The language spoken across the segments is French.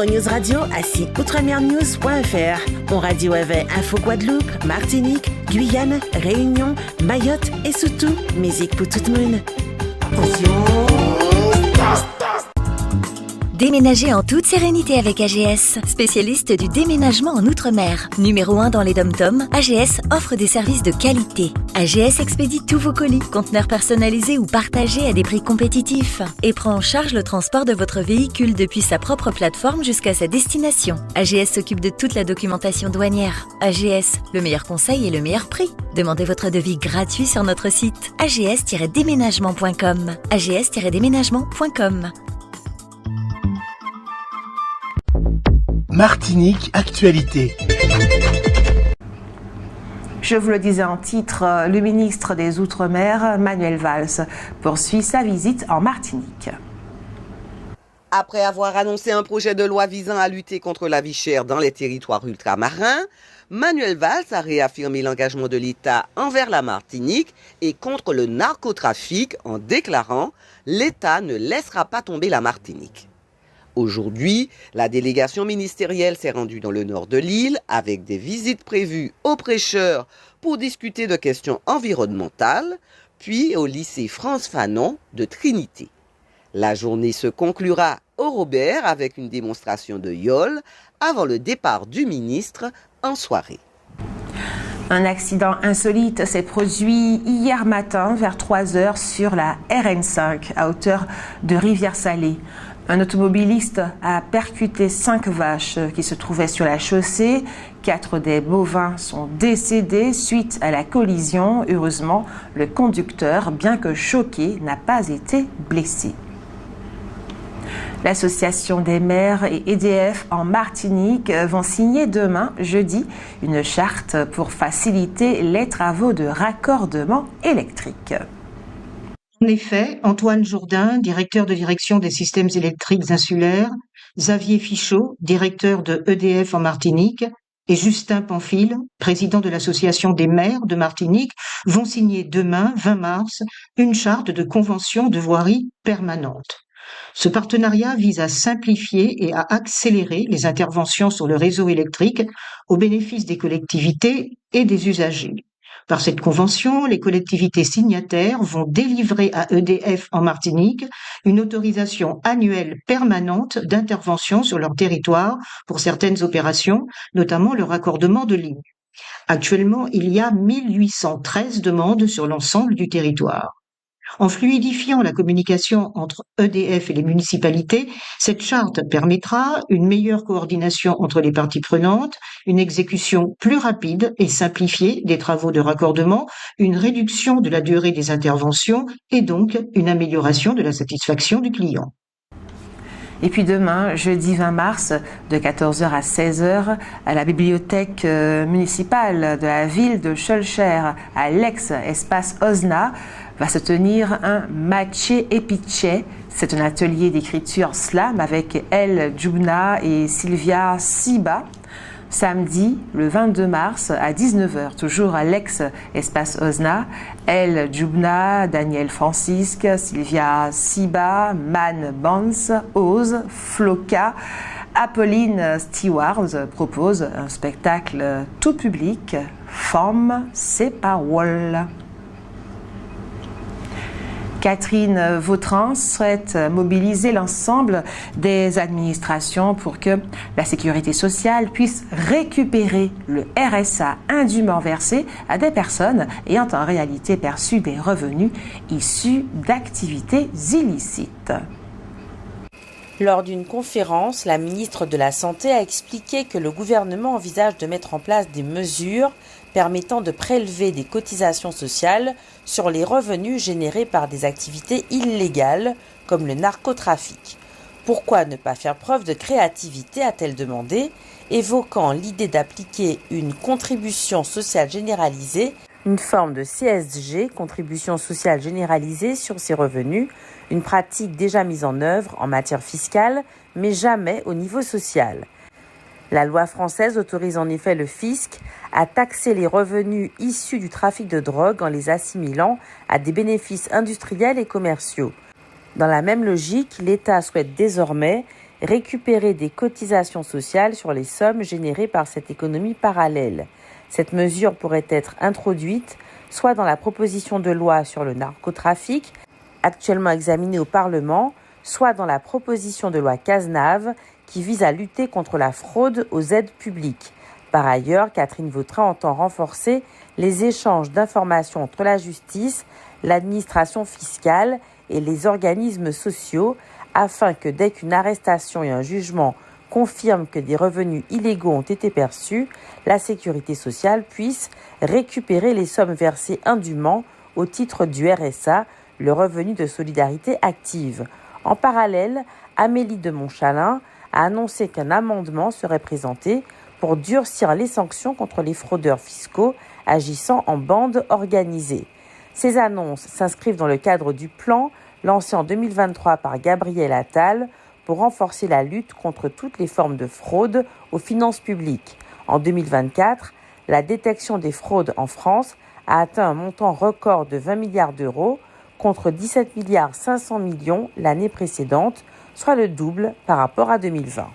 au News Radio à site outremernews.fr. On radio avec Info Guadeloupe, Martinique, Guyane, Réunion, Mayotte et surtout, musique pour tout le monde. Déménagez en toute sérénité avec AGS, spécialiste du déménagement en Outre-mer. Numéro 1 dans les dom-toms, AGS offre des services de qualité. AGS expédie tous vos colis, conteneurs personnalisés ou partagés à des prix compétitifs et prend en charge le transport de votre véhicule depuis sa propre plateforme jusqu'à sa destination. AGS s'occupe de toute la documentation douanière. AGS, le meilleur conseil et le meilleur prix. Demandez votre devis gratuit sur notre site ags-déménagement.com. ags-déménagement.com. Martinique Actualité. Je vous le disais en titre, le ministre des Outre-mer, Manuel Valls, poursuit sa visite en Martinique. Après avoir annoncé un projet de loi visant à lutter contre la vie chère dans les territoires ultramarins, Manuel Valls a réaffirmé l'engagement de l'État envers la Martinique et contre le narcotrafic en déclarant « L'État ne laissera pas tomber la Martinique ». Aujourd'hui, la délégation ministérielle s'est rendue dans le nord de l'île avec des visites prévues aux prêcheurs pour discuter de questions environnementales, puis au lycée France Fanon de Trinité. La journée se conclura au Robert avec une démonstration de yole avant le départ du ministre en soirée. Un accident insolite s'est produit hier matin vers 3h sur la RN5 à hauteur de Rivière-Salée. Un automobiliste a percuté 5 vaches qui se trouvaient sur la chaussée. 4 des bovins sont décédés suite à la collision. Heureusement, le conducteur, bien que choqué, n'a pas été blessé. L'Association des maires et EDF en Martinique vont signer demain, jeudi, une charte pour faciliter les travaux de raccordement électrique. En effet, Antoine Jourdain, directeur de direction des systèmes électriques insulaires, Xavier Fichot, directeur de EDF en Martinique, et Justin Pamphile, président de l'Association des maires de Martinique, vont signer demain, 20 mars, une charte de convention de voirie permanente. Ce partenariat vise à simplifier et à accélérer les interventions sur le réseau électrique au bénéfice des collectivités et des usagers. Par cette convention, les collectivités signataires vont délivrer à EDF en Martinique une autorisation annuelle permanente d'intervention sur leur territoire pour certaines opérations, notamment le raccordement de lignes. Actuellement, il y a 1813 demandes sur l'ensemble du territoire. En fluidifiant la communication entre EDF et les municipalités, cette charte permettra une meilleure coordination entre les parties prenantes, une exécution plus rapide et simplifiée des travaux de raccordement, une réduction de la durée des interventions et donc une amélioration de la satisfaction du client. Et puis demain, jeudi 20 mars, de 14h à 16h, à la bibliothèque municipale de la ville de Schœlcher, à l'ex-espace Osna, va se tenir un Maché Epiché. C'est un atelier d'écriture slam avec El Djoubna et Sylvia Siba. Samedi, le 22 mars, à 19h, toujours à l'ex-espace Osna, El Djoubna, Daniel Francisque, Sylvia Siba, Man Bans, Oz, Floca, Apolline Stewart propose un spectacle tout public, Forme ses paroles. Catherine Vautrin souhaite mobiliser l'ensemble des administrations pour que la sécurité sociale puisse récupérer le RSA indûment versé à des personnes ayant en réalité perçu des revenus issus d'activités illicites. Lors d'une conférence, la ministre de la Santé a expliqué que le gouvernement envisage de mettre en place des mesures permettant de prélever des cotisations sociales sur les revenus générés par des activités illégales comme le narcotrafic. Pourquoi ne pas faire preuve de créativité, a-t-elle demandé, évoquant l'idée d'appliquer une contribution sociale généralisée, une forme de CSG, contribution sociale généralisée sur ces revenus, une pratique déjà mise en œuvre en matière fiscale, mais jamais au niveau social. La loi française autorise en effet le fisc à taxer les revenus issus du trafic de drogue en les assimilant à des bénéfices industriels et commerciaux. Dans la même logique, l'État souhaite désormais récupérer des cotisations sociales sur les sommes générées par cette économie parallèle. Cette mesure pourrait être introduite soit dans la proposition de loi sur le narcotrafic, actuellement examinée au Parlement, soit dans la proposition de loi Cazenave, qui vise à lutter contre la fraude aux aides publiques. Par ailleurs, Catherine Vautrin entend renforcer les échanges d'informations entre la justice, l'administration fiscale et les organismes sociaux, afin que dès qu'une arrestation et un jugement confirment que des revenus illégaux ont été perçus, la sécurité sociale puisse récupérer les sommes versées indûment au titre du RSA, le revenu de solidarité active. En parallèle, Amélie de Montchalin a annoncé qu'un amendement serait présenté pour durcir les sanctions contre les fraudeurs fiscaux agissant en bande organisée. Ces annonces s'inscrivent dans le cadre du plan lancé en 2023 par Gabriel Attal pour renforcer la lutte contre toutes les formes de fraude aux finances publiques. En 2024, la détection des fraudes en France a atteint un montant record de 20 milliards d'euros contre 17 milliards 500 millions l'année précédente, soit le double par rapport à 2020.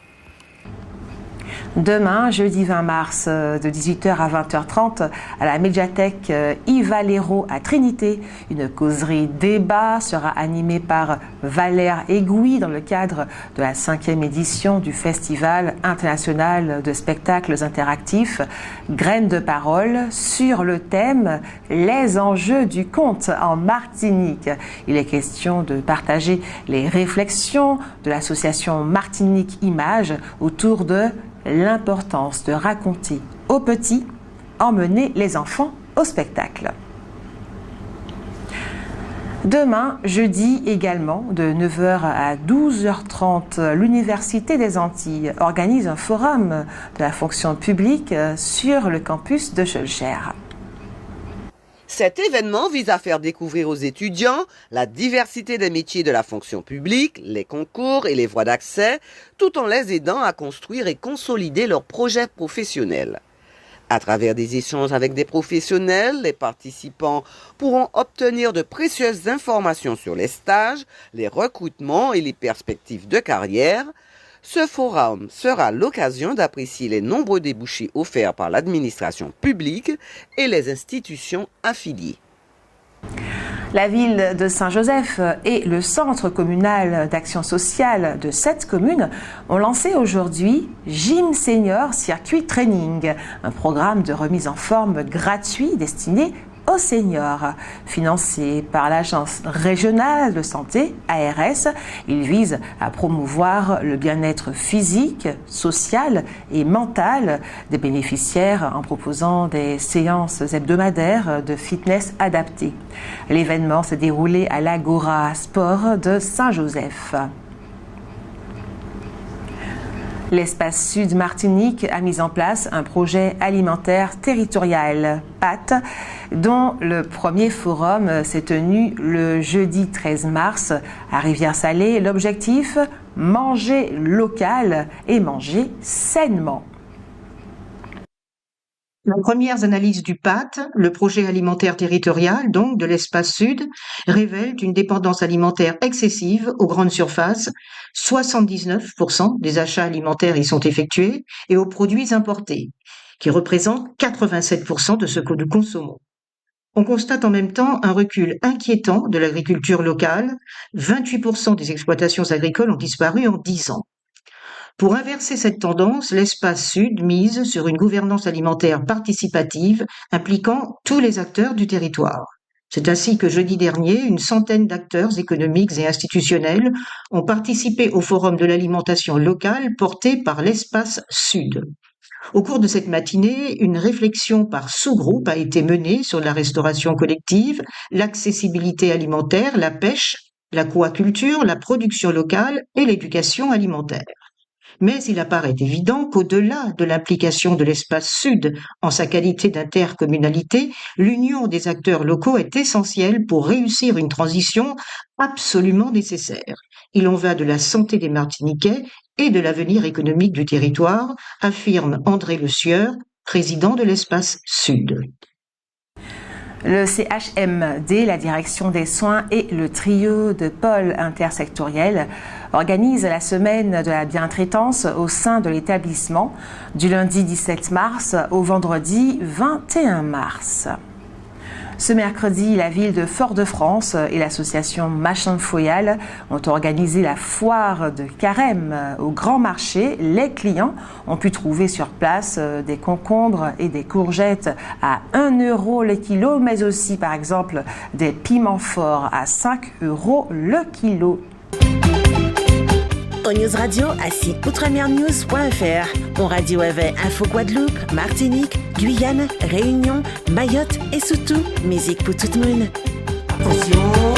Demain, jeudi 20 mars, de 18h à 20h30, à la médiathèque Yves Valero à Trinité, une causerie débat sera animée par Valère Aiguille dans le cadre de la 5e édition du Festival international de spectacles interactifs Graines de parole sur le thème « Les enjeux du conte en Martinique ». Il est question de partager les réflexions de l'association Martinique Images autour de l'importance de raconter aux petits, emmener les enfants au spectacle. Demain, jeudi également, de 9h à 12h30, l'Université des Antilles organise un forum de la fonction publique sur le campus de Schœlcher. Cet événement vise à faire découvrir aux étudiants la diversité des métiers de la fonction publique, les concours et les voies d'accès, tout en les aidant à construire et consolider leurs projets professionnels. À travers des échanges avec des professionnels, les participants pourront obtenir de précieuses informations sur les stages, les recrutements et les perspectives de carrière. Ce forum sera l'occasion d'apprécier les nombreux débouchés offerts par l'administration publique et les institutions affiliées. La ville de Saint-Joseph et le centre communal d'action sociale de cette commune ont lancé aujourd'hui Gym Senior Circuit Training, un programme de remise en forme gratuit destiné aux seniors. Financé par l'Agence régionale de santé, ARS, il vise à promouvoir le bien-être physique, social et mental des bénéficiaires en proposant des séances hebdomadaires de fitness adaptées. L'événement s'est déroulé à l'Agora Sport de Saint-Joseph. L'Espace Sud Martinique a mis en place un projet alimentaire territorial, PAT, dont le premier forum s'est tenu le jeudi 13 mars à Rivière-Salée. L'objectif, manger local et manger sainement. Les premières analyses du PAT, le projet alimentaire territorial, donc de l'Espace Sud, révèlent une dépendance alimentaire excessive aux grandes surfaces. 79% des achats alimentaires y sont effectués et aux produits importés, qui représentent 87% de ce que nous consommons. On constate en même temps un recul inquiétant de l'agriculture locale. 28% des exploitations agricoles ont disparu en 10 ans. Pour inverser cette tendance, l'Espace Sud mise sur une gouvernance alimentaire participative impliquant tous les acteurs du territoire. C'est ainsi que jeudi dernier, une centaine d'acteurs économiques et institutionnels ont participé au Forum de l'alimentation locale porté par l'Espace Sud. Au cours de cette matinée, une réflexion par sous-groupe a été menée sur la restauration collective, l'accessibilité alimentaire, la pêche, l'aquaculture, la production locale et l'éducation alimentaire. Mais il apparaît évident qu'au-delà de l'implication de l'Espace Sud en sa qualité d'intercommunalité, l'union des acteurs locaux est essentielle pour réussir une transition absolument nécessaire. Il en va de la santé des Martiniquais et de l'avenir économique du territoire, affirme André Le Sieur, président de l'Espace Sud. Le CHMD, la direction des soins et le trio de pôles intersectoriels organisent la semaine de la bientraitance au sein de l'établissement du lundi 17 mars au vendredi 21 mars. Ce mercredi, la ville de Fort-de-France et l'association Machin Foyal ont organisé la foire de Carême au Grand Marché. Les clients ont pu trouver sur place des concombres et des courgettes à 1 € le kilo, mais aussi par exemple des piments forts à 5 € le kilo. Au News Radio à site outremernews.fr. On radio avec Info Guadeloupe, Martinique, Guyane, Réunion, Mayotte et surtout musique pour tout le monde. Attention.